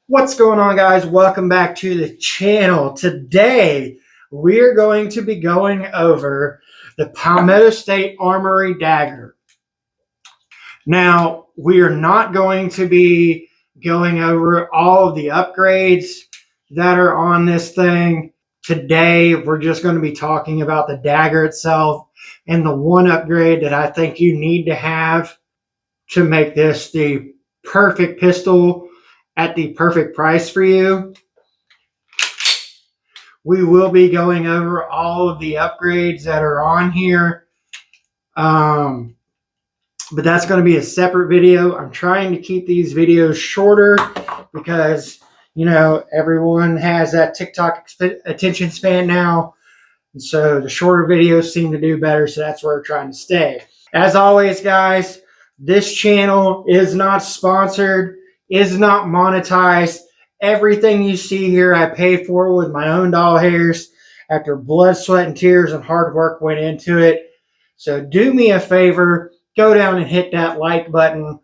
What's going on, guys? Welcome back to the channel. Today, we're going to be going over the Palmetto State Armory Dagger. Now, we are not going to be going over all of the upgrades that are on this thing. Today, we're just going to be talking about the dagger itself and the one upgrade that I think you need to have to make this the perfect pistol at the perfect price for you. We will be going over all of the upgrades that are on here. But that's going to be a separate video. I'm trying to keep these videos shorter because, everyone has that TikTok attention span now. And so the shorter videos seem to do better. So that's where we're trying to stay. As always, guys, this channel is not sponsored, is not monetized. Everything you see here, I paid for with my own doll hairs after blood, sweat, and tears and hard work went into it. So do me a favor, go down and hit that like button.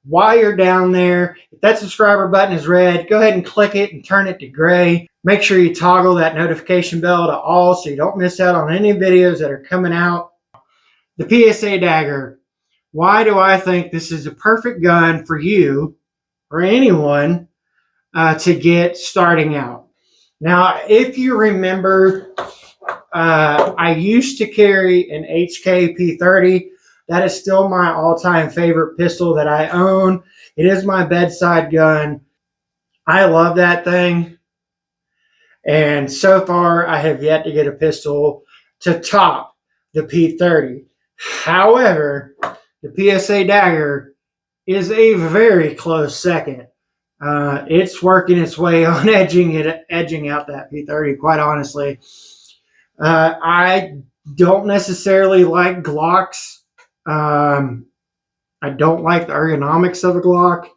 While you're down there, if that subscriber button is red, go ahead and click it and turn it to gray. Make sure you toggle that notification bell to all so you don't miss out on any videos that are coming out. The PSA Dagger. Why do I think this is a perfect gun for you or anyone to get starting out? Now, if you remember, I used to carry an HK P30. That is still my all-time favorite pistol that I own. It is my bedside gun. I love that thing. And so far, I have yet to get a pistol to top the P30. However, the PSA Dagger is a very close second. It's working its way on edging out that P30, quite honestly. I don't necessarily like Glocks. I don't like the ergonomics of a Glock.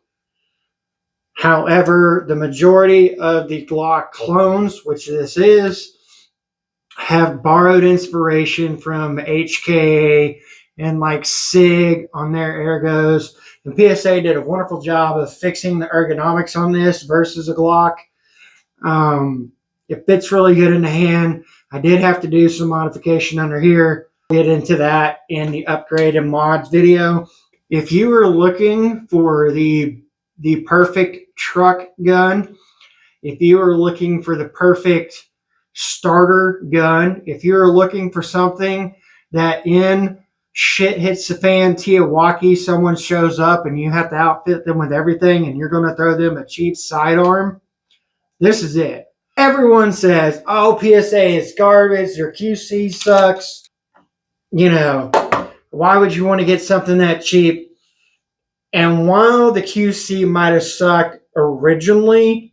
However, the majority of the Glock clones, which this is, have borrowed inspiration from HK and like SIG on their ergos. And PSA did a wonderful job of fixing the ergonomics on this versus a Glock. It fits really good in the hand. I did have to do some modification under here. Get into that in the upgrade and mods video. If you are looking for the perfect truck gun, if you are looking for the perfect starter gun, if you're looking for something that in shit hits the fan, Tiawaki, someone shows up and you have to outfit them with everything and you're going to throw them a cheap sidearm, this is it. Everyone says, oh, PSA is garbage, their QC sucks. Why would you want to get something that cheap? And while the QC might have sucked originally,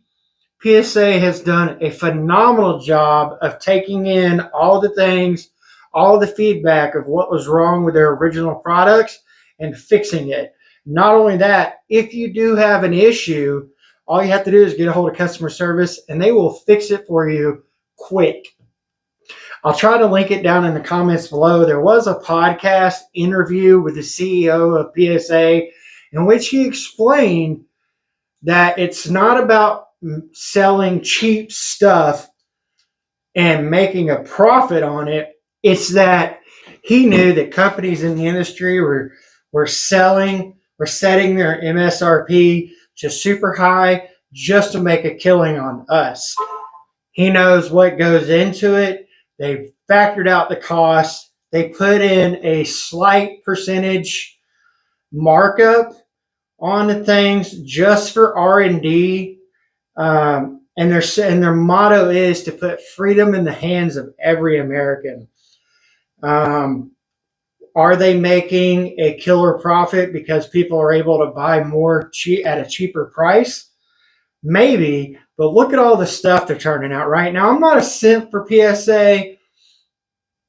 PSA has done a phenomenal job of taking in all the things, all the feedback of what was wrong with their original products and fixing it. Not only that, if you do have an issue, all you have to do is get a hold of customer service and they will fix it for you quick. I'll try to link it down in the comments below. There was a podcast interview with the CEO of PSA in which he explained that it's not about selling cheap stuff and making a profit on it. It's that he knew that companies in the industry were setting their MSRP to super high just to make a killing on us. He knows what goes into it. They factored out the cost. They put in a slight percentage markup on the things just for R&D. And their motto is to put freedom in the hands of every American. Are they making a killer profit because people are able to buy more at a cheaper price? Maybe, but look at all the stuff they're turning out right now. I'm not a simp for PSA.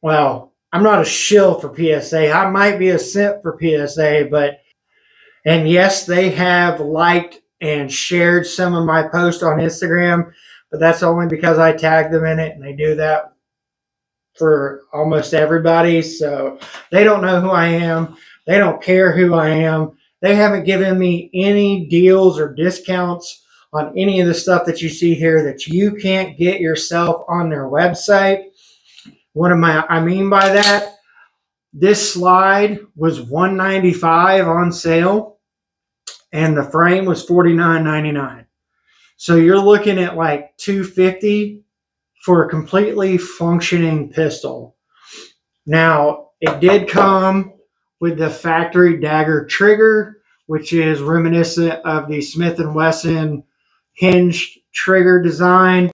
Well, I'm not a shill for PSA. I might be a simp for PSA, and yes, they have liked and shared some of my posts on Instagram, but that's only because I tagged them in it, and they do that for almost everybody. So they don't know who I am. They don't care who I am. They haven't given me any deals or discounts on any of the stuff that you see here that you can't get yourself on their website. What I mean by that? This slide was $195 on sale, and the frame was $49.99. So you're looking at like $250 for a completely functioning pistol. Now, it did come with the factory dagger trigger, which is reminiscent of the Smith & Wesson hinged trigger design.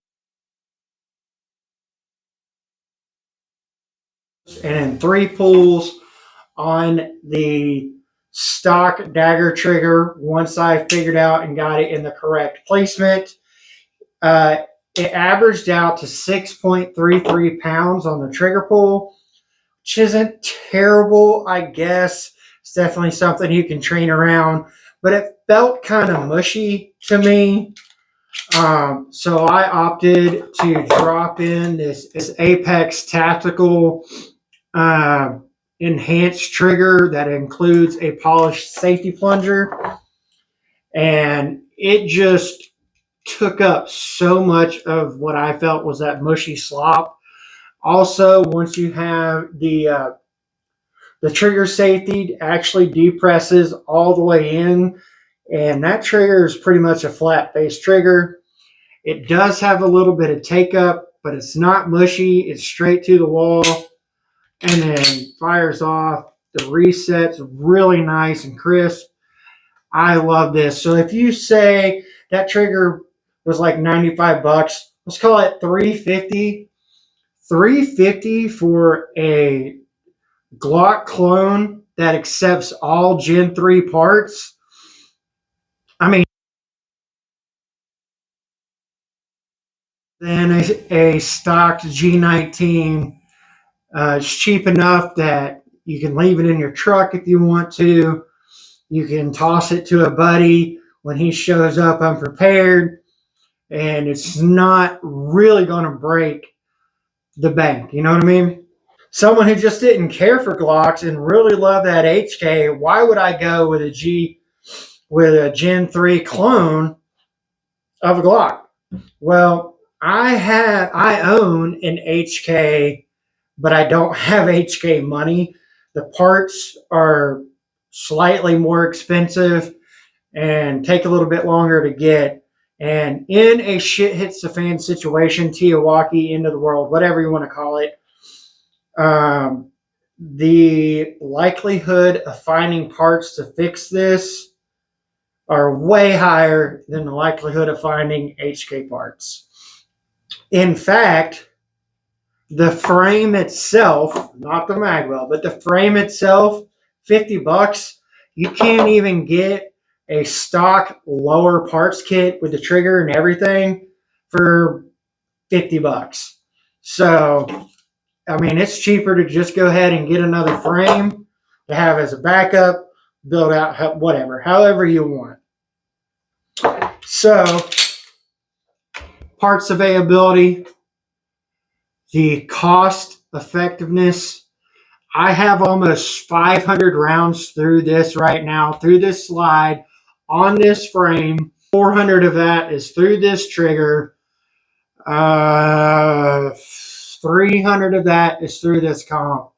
And in 3 pulls on the stock dagger trigger, once I figured out and got it in the correct placement, it averaged out to 6.33 pounds on the trigger pull, which isn't terrible, I guess. It's definitely something you can train around, but it felt kind of mushy to me. So I opted to drop in this Apex Tactical enhanced trigger that includes a polished safety plunger, and it just took up so much of what I felt was that mushy slop. Also, once you have the trigger safety, actually depresses all the way in, and that trigger is pretty much a flat face trigger. It does have a little bit of take up, but it's not mushy. It's straight to the wall and then fires off. The reset's really nice and crisp. I love this. So if you say that trigger was like $95, let's call it $350. $350 for a Glock clone that accepts all Gen 3 parts. I mean, then a stocked G19 is cheap enough that you can leave it in your truck if you want to. You can toss it to a buddy when he shows up unprepared, and it's not really going to break the bank. You know what I mean? Someone who just didn't care for Glocks and really loved that HK, why would I go with a Gen 3 clone of a Glock? Well, I own an HK, but I don't have HK money. The parts are slightly more expensive and take a little bit longer to get. And in a shit hits the fan situation, Tiawaki, end of the world, whatever you want to call it, the likelihood of finding parts to fix this are way higher than the likelihood of finding HK parts. In fact, the frame itself, not the magwell, but the frame itself, $50. You can't even get a stock lower parts kit with the trigger and everything for $50. So, I mean, it's cheaper to just go ahead and get another frame to have as a backup, build out whatever, however you want. So, parts availability, the cost effectiveness. I have almost 500 rounds through this right now, through this slide, on this frame. 400 of that is through this trigger. 300 of that is through this comp.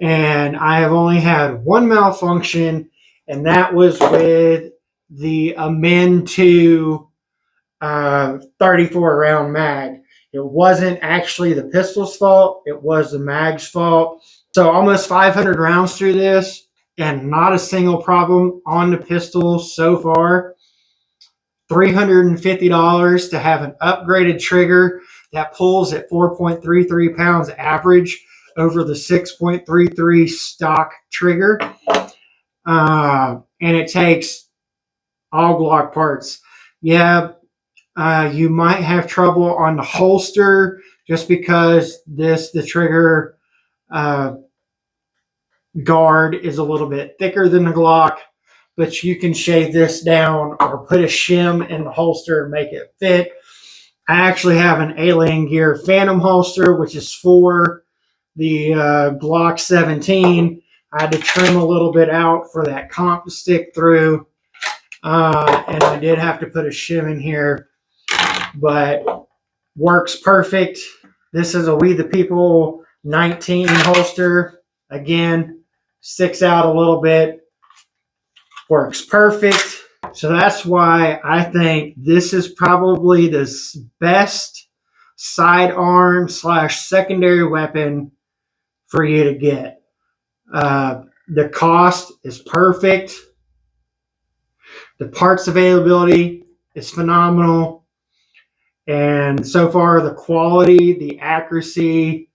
And I have only had one malfunction, and that was with the amend to 34 round mag. It wasn't actually the pistol's fault. It was the mag's fault. So almost 500 rounds through this and not a single problem on the pistol so far. $350 to have an upgraded trigger that pulls at 4.33 pounds average over the 6.33 stock trigger. And it takes all Glock parts. Yeah, you might have trouble on the holster just because the trigger guard is a little bit thicker than the Glock, but you can shave this down or put a shim in the holster and make it fit. I actually have an Alien Gear Phantom holster, which is for the Glock 17. I had to trim a little bit out for that comp to stick through. And I did have to put a shim in here, but works perfect. This is a We the People 19 holster. Again, sticks out a little bit. Works perfect. So that's why I think this is probably the best sidearm / secondary weapon for you to get. The cost is perfect. The parts availability is phenomenal. And so far, the quality, the accuracy,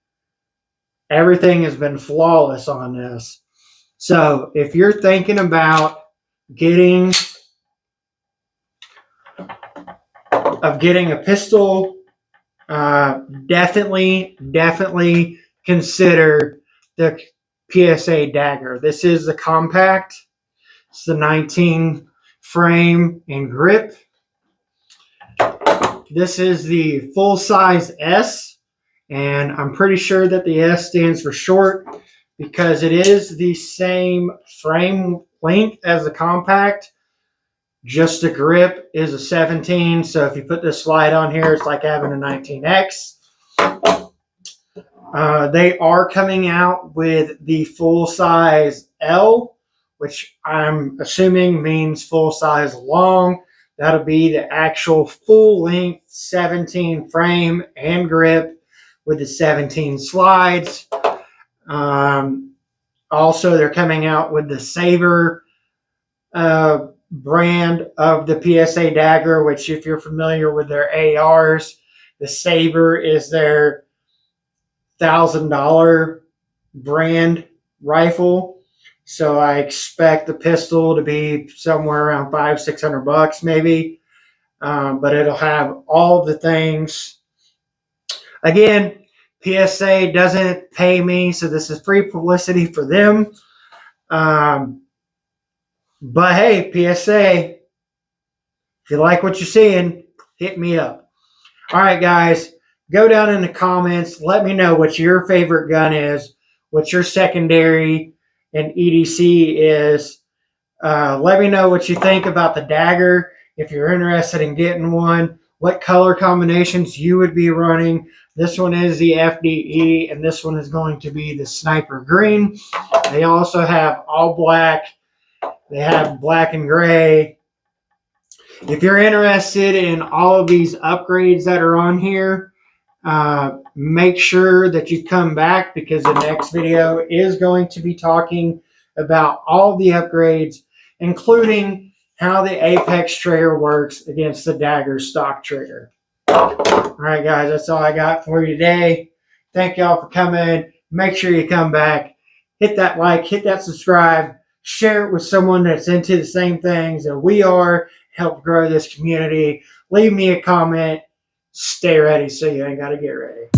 everything has been flawless on this. So if you're thinking about getting a pistol, definitely consider the PSA Dagger. This is the compact. It's the 19 frame and grip. This is the full size S, and I'm pretty sure that the S stands for short because it is the same frame length as the compact. Just the grip is a 17, so if you put this slide on here, it's like having a 19X. They are coming out with the full size L, which I'm assuming means full size long. That'll be the actual full length 17 frame and grip with the 17 slides. Also, they're coming out with the Saber brand of the PSA Dagger, which if you're familiar with their ARs, the Saber is their $1,000 brand rifle. So I expect the pistol to be somewhere around $500-600 maybe. But it'll have all the things. Again, PSA doesn't pay me, so this is free publicity for them. But hey, PSA, if you like what you're seeing, hit me up. All right, guys, go down in the comments. Let me know what your favorite gun is, what your secondary and EDC is. Let me know what you think about the Dagger. If you're interested in getting one, what color combinations you would be running. This one is the FDE, and this one is going to be the Sniper Green. They also have all black. They have black and gray. If you're interested in all of these upgrades that are on here, make sure that you come back because the next video is going to be talking about all the upgrades, including how the Apex trigger works against the Dagger stock trigger. All right, guys, that's all I got for you today. Thank y'all for coming. Make sure you come back. Hit that like, hit that subscribe, share it with someone that's into the same things that we are. Help grow this community. Leave me a comment. Stay ready so you ain't got to get ready.